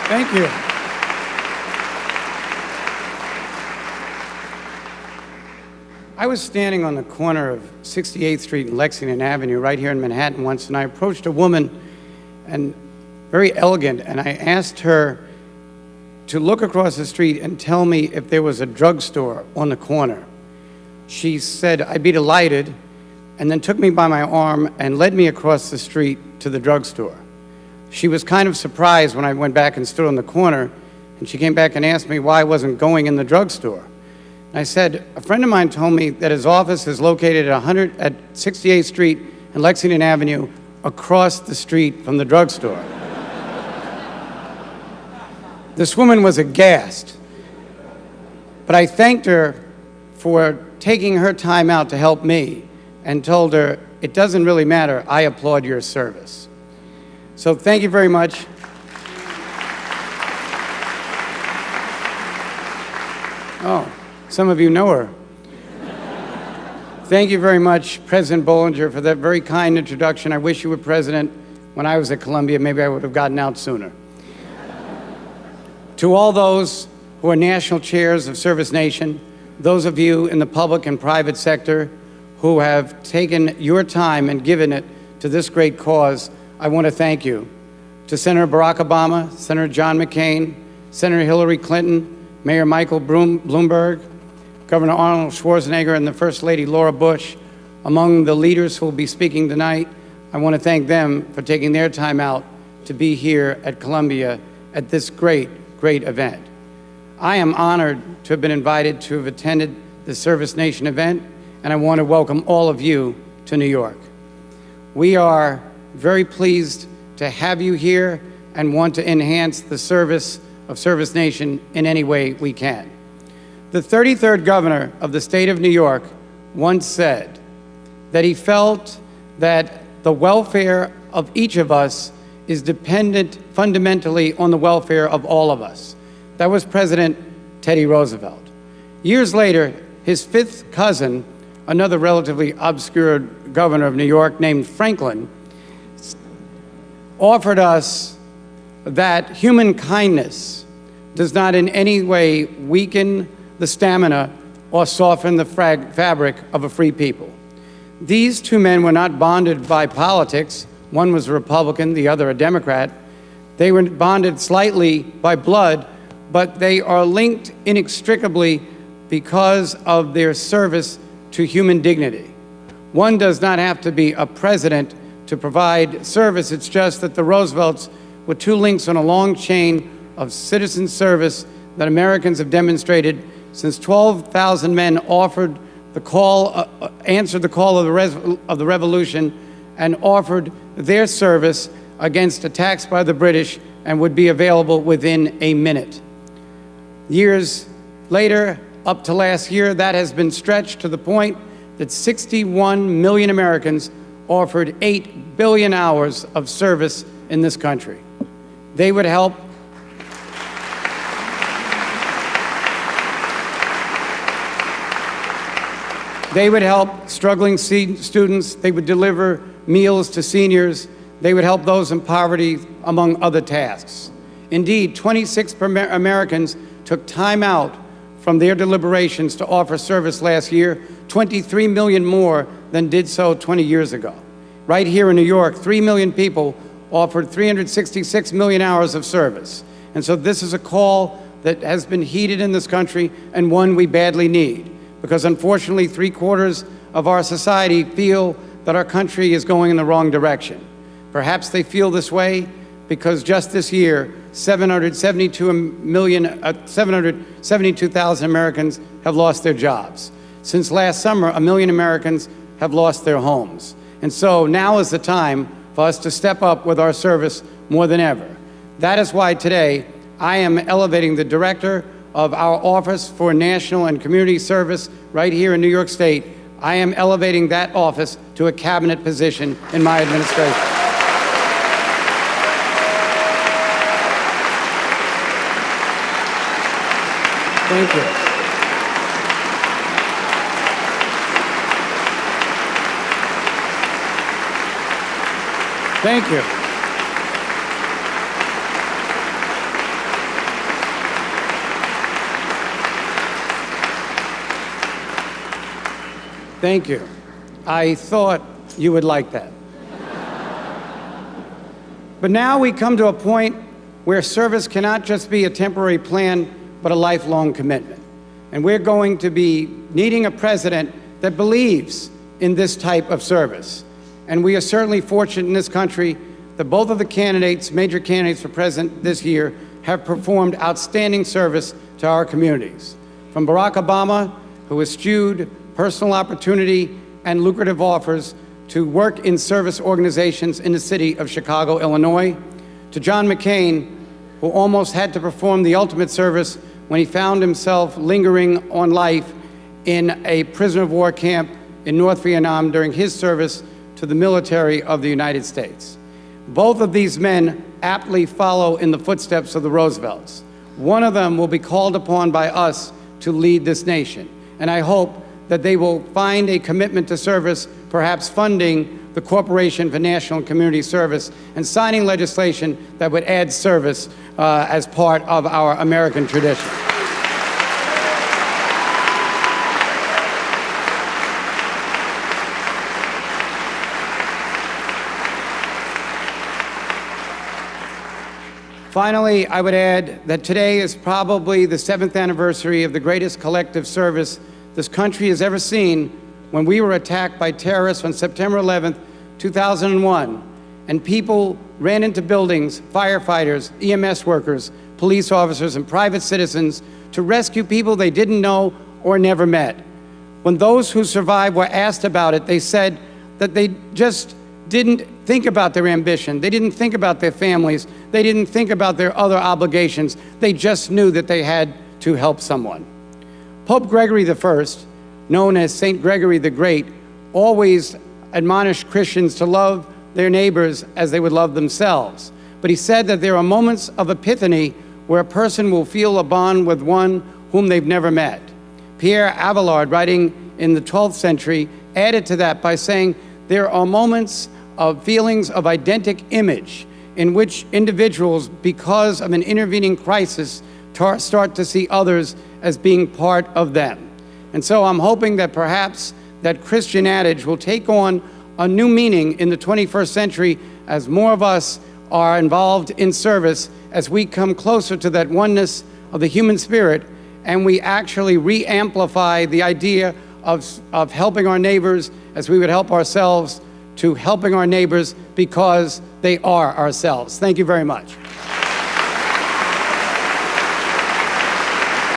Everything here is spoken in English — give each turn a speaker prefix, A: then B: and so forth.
A: Thank you. I was standing on the corner of 68th Street and Lexington Avenue right here in Manhattan once, and I approached a woman, and very elegant, and I asked her to look across the street and tell me if there was a drugstore on the corner. She said, "I'd be delighted," and then took me by my arm and led me across the street to the drugstore. She was kind of surprised when I went back and stood on the corner, and she came back and asked me why I wasn't going in the drugstore. And I said, "A friend of mine told me that his office is located at 68th Street and Lexington Avenue across the street from the drugstore." This woman was aghast, but I thanked her for taking her time out to help me and told her, "It doesn't really matter, I applaud your service." So thank you very much. Oh, some of you know her. Thank you very much, President Bollinger, for that very kind introduction. I wish you were president when I was at Columbia. Maybe I would have gotten out sooner. To all those who are national chairs of ServiceNation, those of you in the public and private sector who have taken your time and given it to this great cause, I want to thank you. To Senator Barack Obama, Senator John McCain, Senator Hillary Clinton, Mayor Michael Bloomberg, Governor Arnold Schwarzenegger, and the First Lady Laura Bush, among the leaders who will be speaking tonight, I want to thank them for taking their time out to be here at Columbia at this great event. I am honored to have been invited to have attended the ServiceNation event, and I want to welcome all of you to New York. We are very pleased to have you here and want to enhance the service of ServiceNation in any way we can. The 33rd governor of the state of New York once said that he felt that the welfare of each of us is dependent fundamentally on the welfare of all of us. That was President Teddy Roosevelt. Years later, his fifth cousin, another relatively obscure governor of New York named Franklin, offered us that human kindness does not in any way weaken the stamina or soften the fabric of a free people. These two men were not bonded by politics. One was a Republican, the other a Democrat. They were bonded slightly by blood, but they are linked inextricably because of their service to human dignity. One does not have to be a president to provide service. It's just that the Roosevelts were two links on a long chain of citizen service that Americans have demonstrated since 12,000 men answered the call of the revolution and offered their service against attacks by the British and would be available within a minute. Years later, up to last year, that has been stretched to the point that 61 million Americans offered 8 billion hours of service in this country. They would help struggling students. They would deliver meals to seniors. They would help those in poverty, among other tasks. Indeed, 26 Americans took time out from their deliberations to offer service last year, 23 million more than did so 20 years ago. Right here in New York, 3 million people offered 366 million hours of service. And so this is a call that has been heeded in this country and one we badly need, because unfortunately 3/4 of our society feel that our country is going in the wrong direction. Perhaps they feel this way because just this year, 772,000 Americans have lost their jobs. Since last summer, 1 million Americans have lost their homes. And so now is the time for us to step up with our service more than ever. That is why today I am elevating the director of our Office for National and Community Service right here in New York State. I am elevating that office to a cabinet position in my administration. Thank you. Thank you. Thank you. I thought you would like that. But now we come to a point where service cannot just be a temporary plan, but a lifelong commitment. And we're going to be needing a president that believes in this type of service. And we are certainly fortunate in this country that both of the candidates, major candidates for president this year, have performed outstanding service to our communities. From Barack Obama, who eschewed personal opportunity and lucrative offers to work in service organizations in the city of Chicago, Illinois, to John McCain, who almost had to perform the ultimate service when he found himself lingering on life in a prisoner of war camp in North Vietnam during his service to the military of the United States. Both of these men aptly follow in the footsteps of the Roosevelts. One of them will be called upon by us to lead this nation, and I hope that they will find a commitment to service, perhaps funding the Corporation for National and Community Service and signing legislation that would add service as part of our American tradition. Finally, I would add that today is probably the 7th anniversary of the greatest collective service this country has ever seen when we were attacked by terrorists on September 11th, 2001, and people ran into buildings, firefighters, EMS workers, police officers, and private citizens to rescue people they didn't know or never met. When those who survived were asked about it, they said that they just didn't think about their ambition. They didn't think about their families. They didn't think about their other obligations. They just knew that they had to help someone. Pope Gregory I, known as St. Gregory the Great, always admonished Christians to love their neighbors as they would love themselves. But he said that there are moments of epiphany where a person will feel a bond with one whom they've never met. Pierre Abelard, writing in the 12th century, added to that by saying there are moments of feelings of identical image in which individuals, because of an intervening crisis, start to see others as being part of them. And so I'm hoping that perhaps that Christian adage will take on a new meaning in the 21st century as more of us are involved in service, as we come closer to that oneness of the human spirit, and we actually re-amplify the idea of helping our neighbors as we would help ourselves, to helping our neighbors because they are ourselves. Thank you very much.